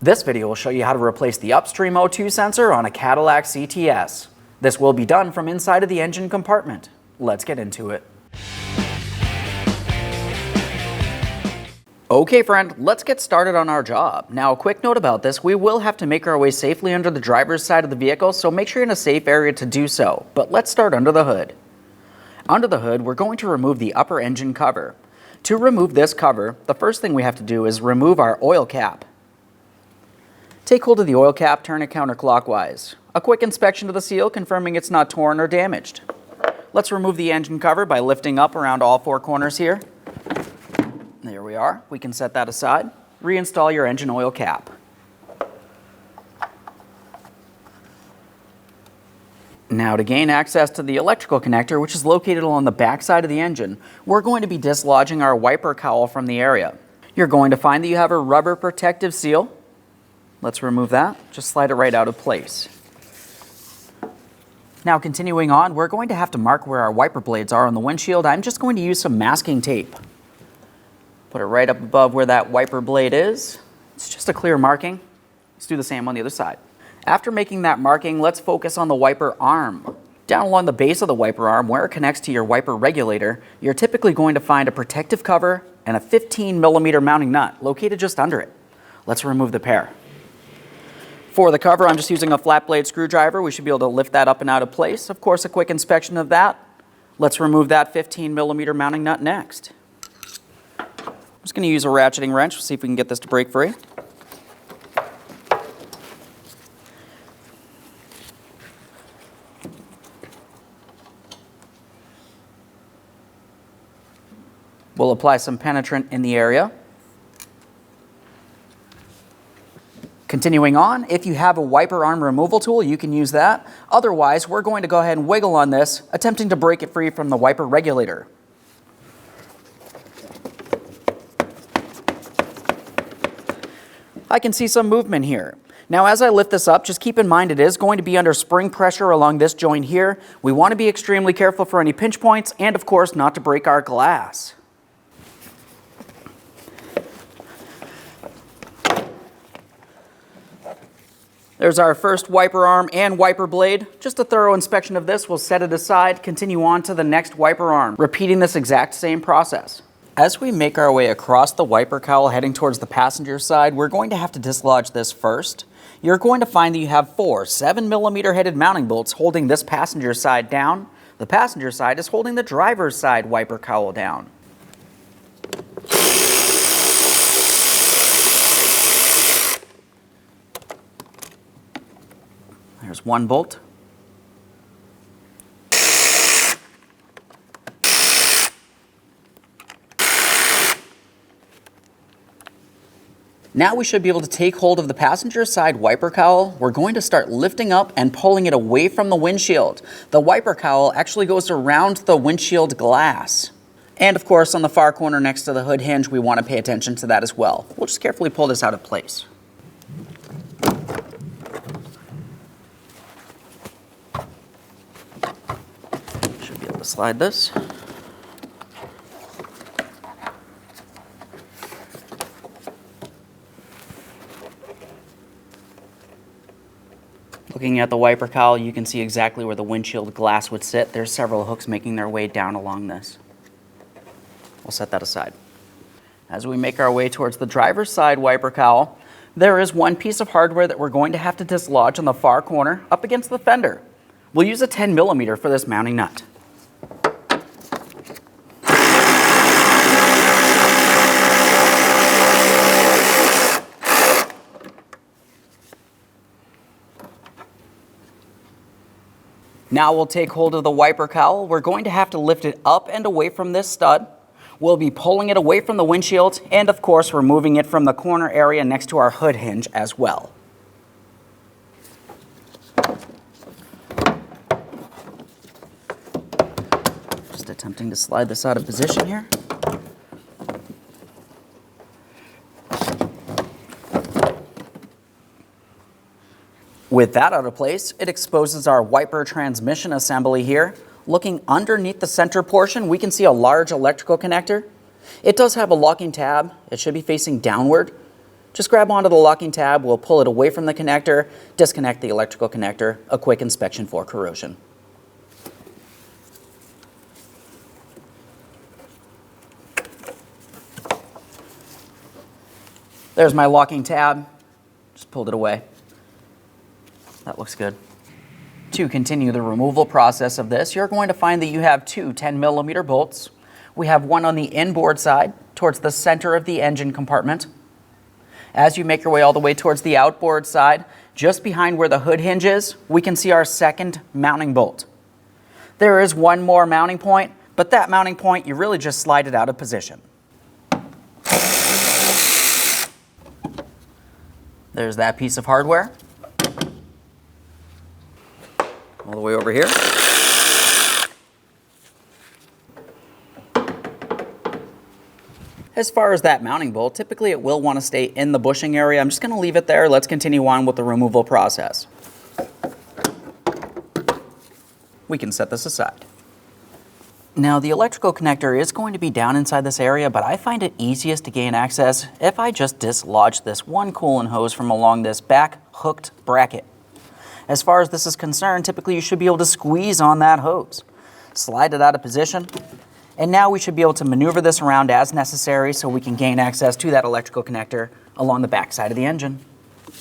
This video will show you how to replace the upstream O2 sensor on a Cadillac CTS. This will be done from inside of the engine compartment. Let's get into it. Okay friend, let's get started on our job. Now a quick note about this, we will have to make our way safely under the driver's side of the vehicle, so make sure you're in a safe area to do so. But let's start under the hood. Under the hood, we're going to remove the upper engine cover. To remove this cover, the first thing we have to do is remove our oil cap. Take hold of the oil cap, turn it counterclockwise. A quick inspection of the seal, confirming it's not torn or damaged. Let's remove the engine cover by lifting up around all four corners here. There we are. We can set that aside. Reinstall your engine oil cap. Now to gain access to the electrical connector, which is located along the back side of the engine, we're going to be dislodging our wiper cowl from the area. You're going to find that you have a rubber protective seal. Let's remove that. Just slide it right out of place. Now continuing on, we're going to have to mark where our wiper blades are on the windshield. I'm just going to use some masking tape. Put it right up above where that wiper blade is. It's just a clear marking. Let's do the same on the other side. After making that marking, let's focus on the wiper arm. Down along the base of the wiper arm, where it connects to your wiper regulator, you're typically going to find a protective cover and a 15mm mounting nut located just under it. Let's remove the pair. For the cover, I'm just using a flat blade screwdriver. We should be able to lift that up and out of place. Of course, a quick inspection of that. Let's remove that 15mm mounting nut next. I'm just going to use a ratcheting wrench, see if we can get this to break free. We'll apply some penetrant in the area. Continuing on, if you have a wiper arm removal tool, you can use that. Otherwise, we're going to go ahead and wiggle on this, attempting to break it free from the wiper regulator. I can see some movement here. Now as I lift this up, just keep in mind it is going to be under spring pressure along this joint here. We want to be extremely careful for any pinch points and of course not to break our glass. There's our first wiper arm and wiper blade. Just a thorough inspection of this, we'll set it aside, continue on to the next wiper arm, repeating this exact same process. As we make our way across the wiper cowl heading towards the passenger side, we're going to have to dislodge this first. You're going to find that you have four 7mm headed mounting bolts holding this passenger side down. The passenger side is holding the driver's side wiper cowl down. There's one bolt. Now we should be able to take hold of the passenger side wiper cowl. We're going to start lifting up and pulling it away from the windshield. The wiper cowl actually goes around the windshield glass. And of course, on the far corner next to the hood hinge, we want to pay attention to that as well. We'll just carefully pull this out of place. Should be able to slide this. Looking at the wiper cowl, you can see exactly where the windshield glass would sit. There's several hooks making their way down along this. We'll set that aside. As we make our way towards the driver's side wiper cowl, there is one piece of hardware that we're going to have to dislodge on the far corner up against the fender. We'll use a 10mm for this mounting nut. Now we'll take hold of the wiper cowl. We're going to have to lift it up and away from this stud. We'll be pulling it away from the windshield and of course removing it from the corner area next to our hood hinge as well. Just attempting to slide this out of position here. With that out of place, it exposes our wiper transmission assembly here. Looking underneath the center portion, we can see a large electrical connector. It does have a locking tab. It should be facing downward. Just grab onto the locking tab, we'll pull it away from the connector, disconnect the electrical connector, a quick inspection for corrosion. There's my locking tab, just pulled it away. That looks good. To continue the removal process of this, you're going to find that you have two 10mm bolts. We have one on the inboard side towards the center of the engine compartment. As you make your way all the way towards the outboard side, just behind where the hood hinge is, we can see our second mounting bolt. There is one more mounting point, but that mounting point, you really just slide it out of position. There's that piece of hardware. All the way over here. As far as that mounting bolt, typically it will want to stay in the bushing area. I'm just going to leave it there. Let's continue on with the removal process. We can set this aside. Now the electrical connector is going to be down inside this area, but I find it easiest to gain access if I just dislodge this one coolant hose from along this back hooked bracket. As far as this is concerned, typically you should be able to squeeze on that hose. Slide it out of position. And now we should be able to maneuver this around as necessary so we can gain access to that electrical connector along the back side of the engine.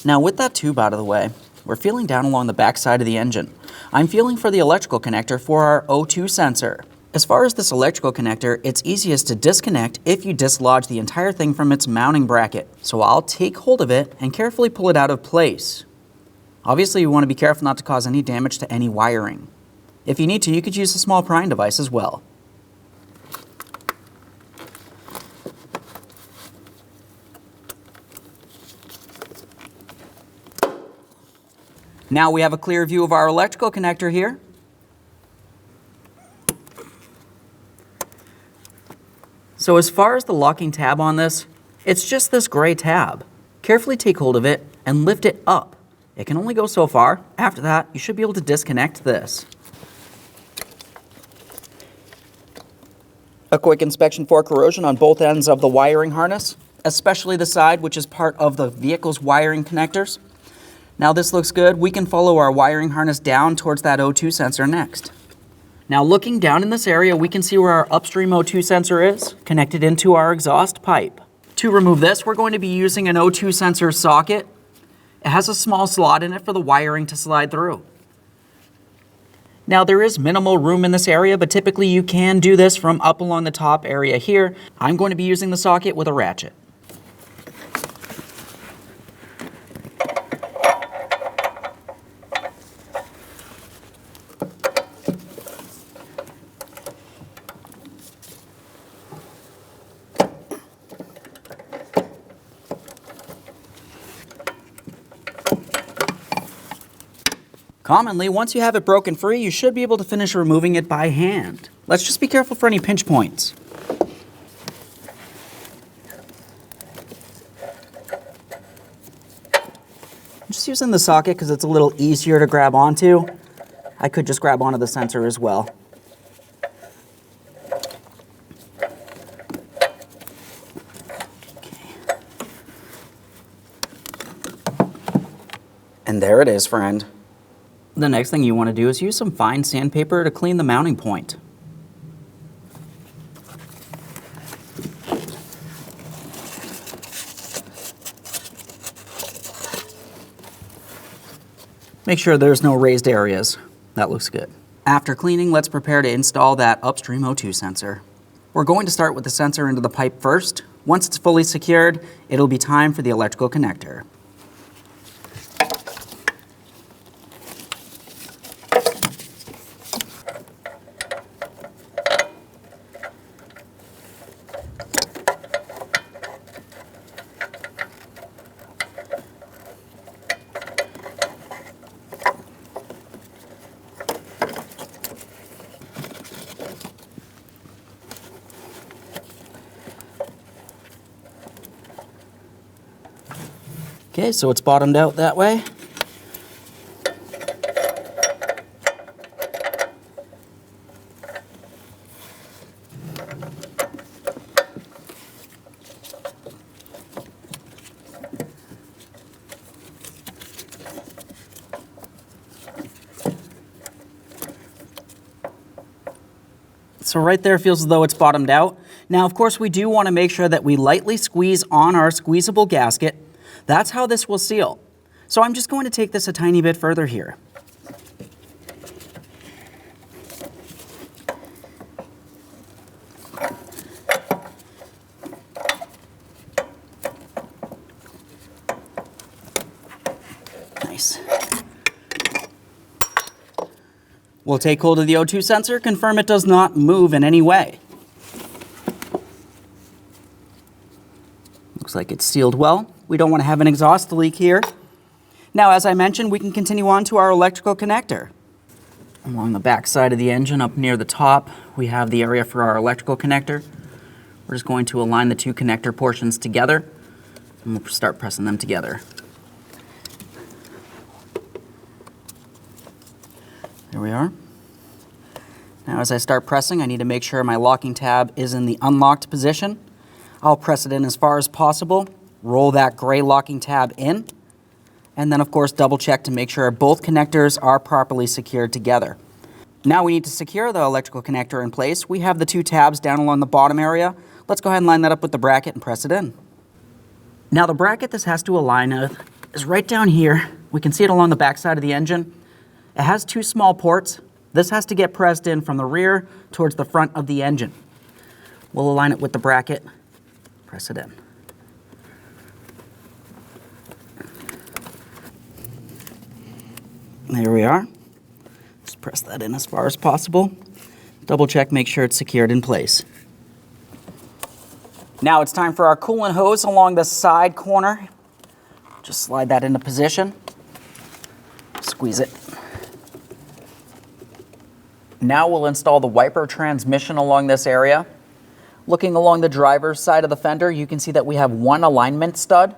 Now with that tube out of the way, we're feeling down along the back side of the engine. I'm feeling for the electrical connector for our O2 sensor. As far as this electrical connector, it's easiest to disconnect if you dislodge the entire thing from its mounting bracket. So I'll take hold of it and carefully pull it out of place. Obviously you want to be careful not to cause any damage to any wiring. If you need to, you could use a small prying device as well. Now we have a clear view of our electrical connector here. So as far as the locking tab on this, it's just this gray tab. Carefully take hold of it and lift it up. It can only go so far. After that, you should be able to disconnect this. A quick inspection for corrosion on both ends of the wiring harness, especially the side which is part of the vehicle's wiring connectors. Now this looks good. We can follow our wiring harness down towards that O2 sensor next. Now looking down in this area, we can see where our upstream O2 sensor is, connected into our exhaust pipe. To remove this, we're going to be using an O2 sensor socket. It has a small slot in it for the wiring to slide through. Now there is minimal room in this area, but typically you can do this from up along the top area here. I'm going to be using the socket with a ratchet. Commonly, once you have it broken free, you should be able to finish removing it by hand. Let's just be careful for any pinch points. I'm just using the socket because it's a little easier to grab onto. I could just grab onto the sensor as well. And there it is, friend. The next thing you want to do is use some fine sandpaper to clean the mounting point. Make sure there's no raised areas. That looks good. After cleaning, let's prepare to install that upstream O2 sensor. We're going to start with the sensor into the pipe first. Once it's fully secured, it'll be time for the electrical connector. Okay, so it's bottomed out that way. So right there feels as though it's bottomed out. Now, of course, we do want to make sure that we lightly squeeze on our squeezable gasket. That's how this will seal. So I'm just going to take this a tiny bit further here. Nice. We'll take hold of the O2 sensor, confirm it does not move in any way. Looks like it's sealed well. We don't want to have an exhaust leak here. Now, as I mentioned, we can continue on to our electrical connector. Along the back side of the engine, up near the top, we have the area for our electrical connector. We're just going to align the two connector portions together, and we'll start pressing them together. There we are. Now as I start pressing, I need to make sure my locking tab is in the unlocked position. I'll press it in as far as possible, roll that gray locking tab in, and then of course double check to make sure both connectors are properly secured together. Now we need to secure the electrical connector in place. We have the two tabs down along the bottom area. Let's go ahead and line that up with the bracket and press it in. Now the bracket this has to align with is right down here. We can see it along the back side of the engine. It has two small ports. This has to get pressed in from the rear towards the front of the engine. We'll align it with the bracket, press it in. There we are. Just press that in as far as possible. Double check, make sure it's secured in place. Now it's time for our coolant hose along the side corner. Just slide that into position. Squeeze it. Now we'll install the wiper transmission along this area. Looking along the driver's side of the fender, you can see that we have one alignment stud.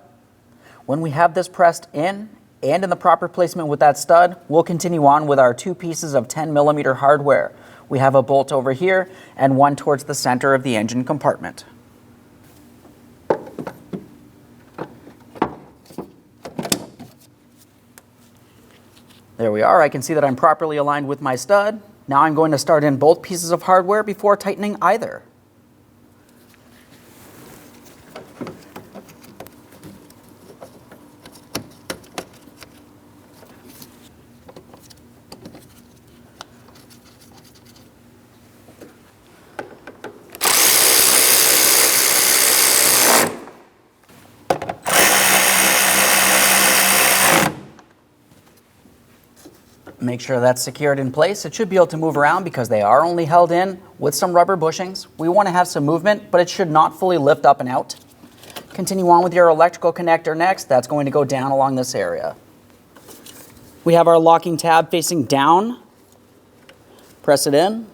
When we have this pressed in and in the proper placement with that stud, we'll continue on with our two pieces of 10mm hardware. We have a bolt over here and one towards the center of the engine compartment. There we are. I can see that I'm properly aligned with my stud. Now I'm going to start in both pieces of hardware before tightening either. Make sure that's secured in place. It should be able to move around because they are only held in with some rubber bushings. We want to have some movement, but it should not fully lift up and out. Continue on with your electrical connector next. That's going to go down along this area. We have our locking tab facing down. Press it in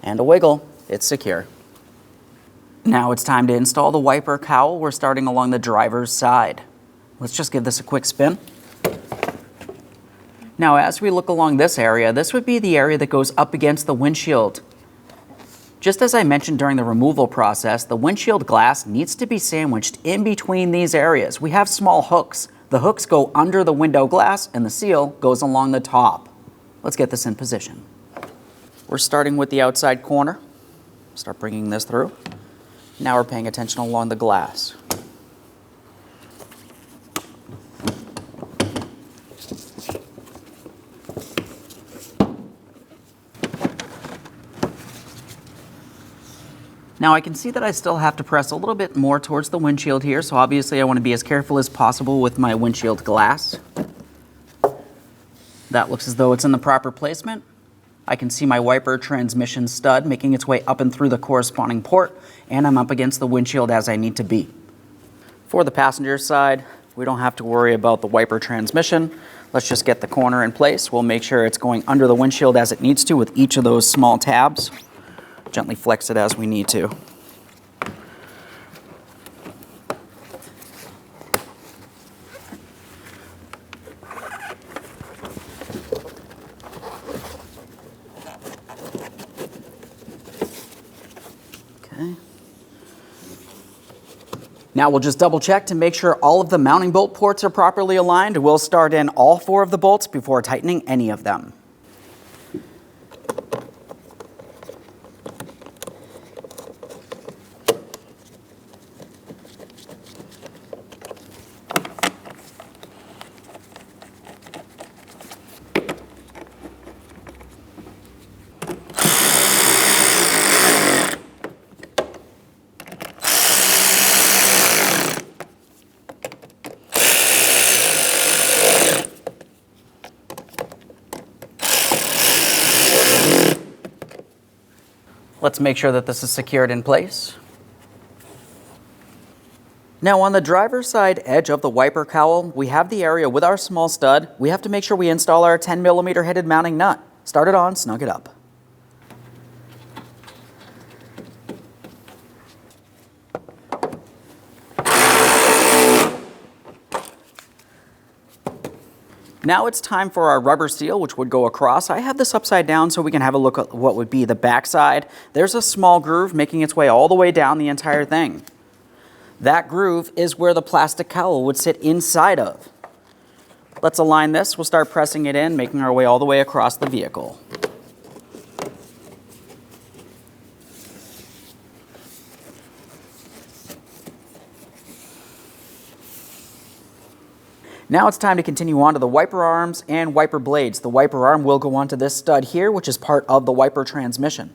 and a wiggle. It's secure. Now it's time to install the wiper cowl. We're starting along the driver's side. Let's just give this a quick spin. Now, as we look along this area, this would be the area that goes up against the windshield. Just as I mentioned during the removal process, the windshield glass needs to be sandwiched in between these areas. We have small hooks. The hooks go under the window glass and the seal goes along the top. Let's get this in position. We're starting with the outside corner. Start bringing this through. Now we're paying attention along the glass. Now I can see that I still have to press a little bit more towards the windshield here, so obviously I want to be as careful as possible with my windshield glass. That looks as though it's in the proper placement. I can see my wiper transmission stud making its way up and through the corresponding port, and I'm up against the windshield as I need to be. For the passenger side, we don't have to worry about the wiper transmission. Let's just get the corner in place. We'll make sure it's going under the windshield as it needs to with each of those small tabs. Gently flex it as we need to. Okay. Now we'll just double check to make sure all of the mounting bolt ports are properly aligned. We'll start in all 4 of the bolts before tightening any of them. Let's make sure that this is secured in place. Now on the driver's side edge of the wiper cowl, we have the area with our small stud. We have to make sure we install our 10mm headed mounting nut. Start it on, snug it up. Now it's time for our rubber seal, which would go across. I have this upside down so we can have a look at what would be the back side. There's a small groove making its way all the way down the entire thing. That groove is where the plastic cowl would sit inside of. Let's align this. We'll start pressing it in, making our way all the way across the vehicle. Now it's time to continue on to the wiper arms and wiper blades. The wiper arm will go onto this stud here, which is part of the wiper transmission.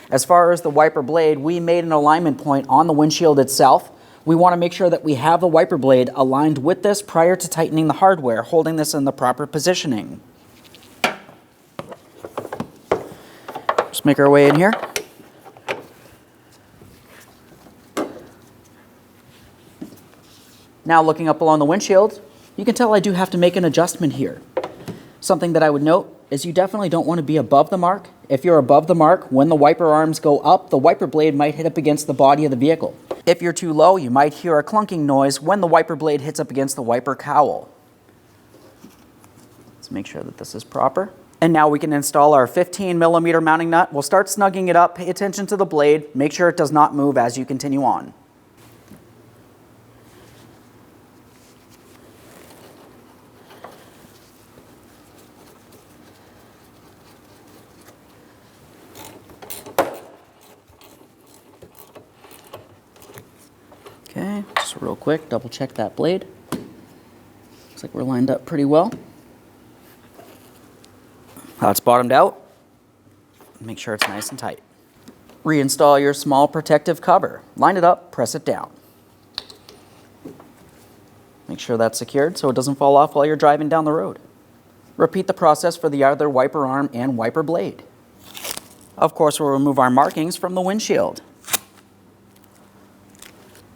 As far as the wiper blade, we made an alignment point on the windshield itself. We want to make sure that we have the wiper blade aligned with this prior to tightening the hardware, holding this in the proper positioning. Just make our way in here. Now looking up along the windshield, you can tell I do have to make an adjustment here. Something that I would note is you definitely don't want to be above the mark. If you're above the mark, when the wiper arms go up, the wiper blade might hit up against the body of the vehicle. If you're too low, you might hear a clunking noise when the wiper blade hits up against the wiper cowl. Let's make sure that this is proper. And now we can install our 15mm mounting nut. We'll start snugging it up. Pay attention to the blade. Make sure it does not move as you continue on. Okay, just real quick, double check that blade. Looks like we're lined up pretty well. It's bottomed out. Make sure it's nice and tight. Reinstall your small protective cover. Line it up, press it down. Make sure that's secured so it doesn't fall off while you're driving down the road. Repeat the process for the other wiper arm and wiper blade. Of course, we'll remove our markings from the windshield.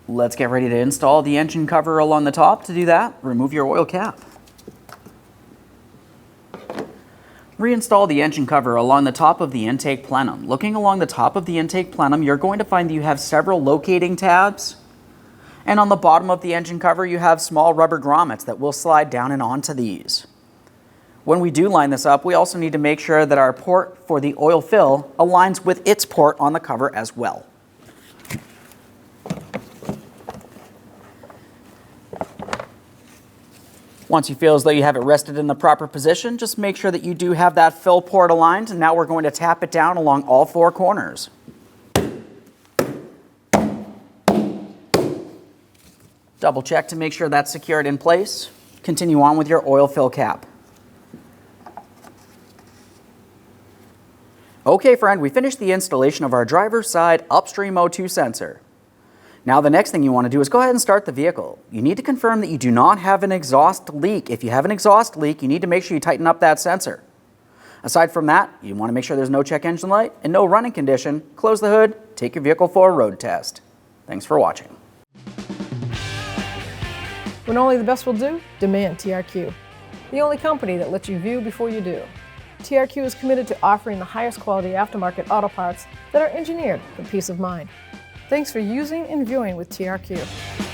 Let's get ready to install the engine cover along the top. To do that, remove your oil cap. Reinstall the engine cover along the top of the intake plenum. Looking along the top of the intake plenum, you're going to find that you have several locating tabs. And on the bottom of the engine cover, you have small rubber grommets that will slide down and onto these. When we do line this up, we also need to make sure that our port for the oil fill aligns with its port on the cover as well. Once you feel as though you have it rested in the proper position, just make sure that you do have that fill port aligned, and now we're going to tap it down along all four corners. Double check to make sure that's secured in place. Continue on with your oil fill cap. Okay, friend, we finished the installation of our driver's side upstream O2 sensor. Now the next thing you want to do is go ahead and start the vehicle. You need to confirm that you do not have an exhaust leak. If you have an exhaust leak, you need to make sure you tighten up that sensor. Aside from that, you want to make sure there's no check engine light and no running condition. Close the hood, take your vehicle for a road test. Thanks for watching. When only the best will do, demand TRQ. The only company that lets you view before you do. TRQ is committed to offering the highest quality aftermarket auto parts that are engineered for peace of mind. Thanks for using and viewing with TRQ.